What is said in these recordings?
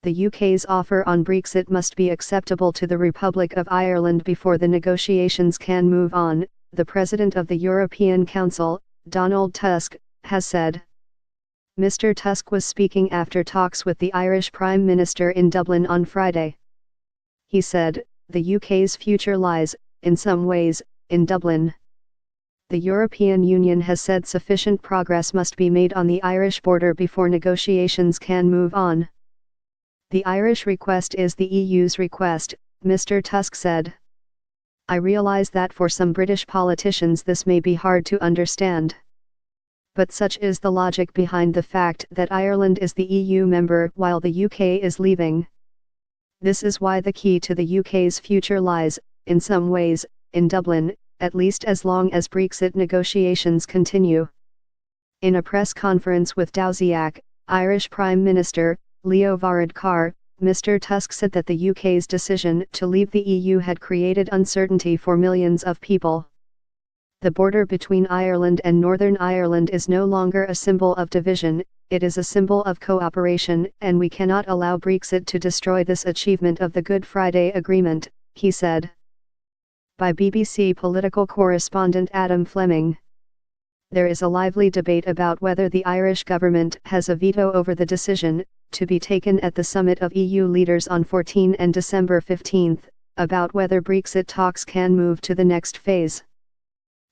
the UK's offer on Brexit must be acceptable to the Republic of Ireland before the negotiations can move on, the President of the European Council, Donald Tusk, has said. Mr. Tusk was speaking after talks with the Irish Prime Minister in Dublin on Friday. He said, "The UK's future lies, in some ways, in Dublin." The European Union has said sufficient progress must be made on the Irish border before negotiations can move on. "The Irish request is the EU's request," Mr. Tusk said. "I realise that for some British politicians this may be hard to understand. But such is the logic behind the fact that Ireland is the EU member while the UK is leaving. This is why the key to the UK's future lies, in some ways, in Dublin, at least as long as Brexit negotiations continue." In a press conference with Dáil, Irish Prime Minister, Leo Varadkar, Mr. Tusk said that the UK's decision to leave the EU had created uncertainty for millions of people. "The border between Ireland and Northern Ireland is no longer a symbol of division, it is a symbol of cooperation, and we cannot allow Brexit to destroy this achievement of the Good Friday Agreement," he said. By BBC political correspondent Adam Fleming. There is a lively debate about whether the Irish government has a veto over the decision, to be taken at the summit of EU leaders on 14 and December 15, about whether Brexit talks can move to the next phase.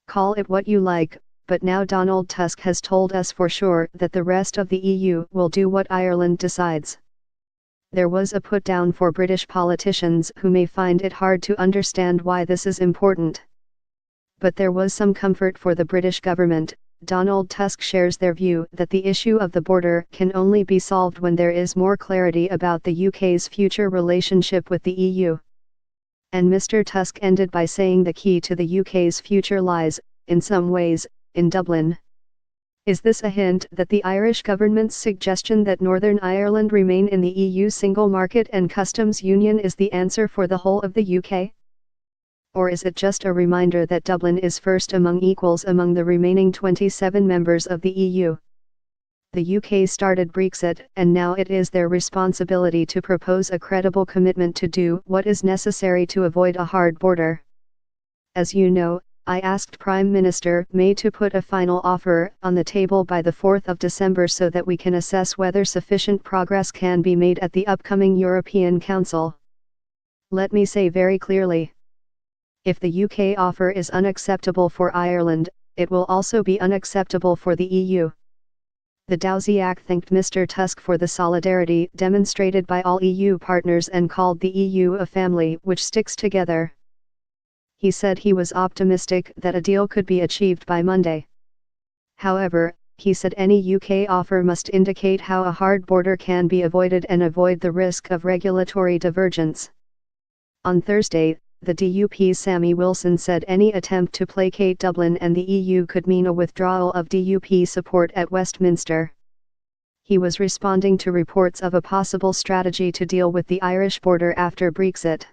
Call it what you like, but now Donald Tusk has told us for sure that the rest of the EU will do what Ireland decides. There was a put-down for British politicians who may find it hard to understand why this is important. But there was some comfort for the British government. Donald Tusk shares their view that the issue of the border can only be solved when there is more clarity about the UK's future relationship with the EU. And Mr. Tusk ended by saying the key to the UK's future lies, in some ways, in Dublin. Is this a hint that the Irish government's suggestion that Northern Ireland remain in the EU single market and customs union is the answer for the whole of the UK? Or is it just a reminder that Dublin is first among equals among the remaining 27 members of the EU? The UK started Brexit, and now it is their responsibility to propose a credible commitment to do what is necessary to avoid a hard border. As you know, I asked Prime Minister May to put a final offer on the table by the 4th of December so that we can assess whether sufficient progress can be made at the upcoming European Council. Let me say very clearly. If the UK offer is unacceptable for Ireland, it will also be unacceptable for the EU. The Dáil thanked Mr. Tusk for the solidarity demonstrated by all EU partners and called the EU a family which sticks together. He said he was optimistic that a deal could be achieved by Monday. However, he said any UK offer must indicate how a hard border can be avoided and avoid the risk of regulatory divergence. On Thursday, the DUP's Sammy Wilson said any attempt to placate Dublin and the EU could mean a withdrawal of DUP support at Westminster. He was responding to reports of a possible strategy to deal with the Irish border after Brexit.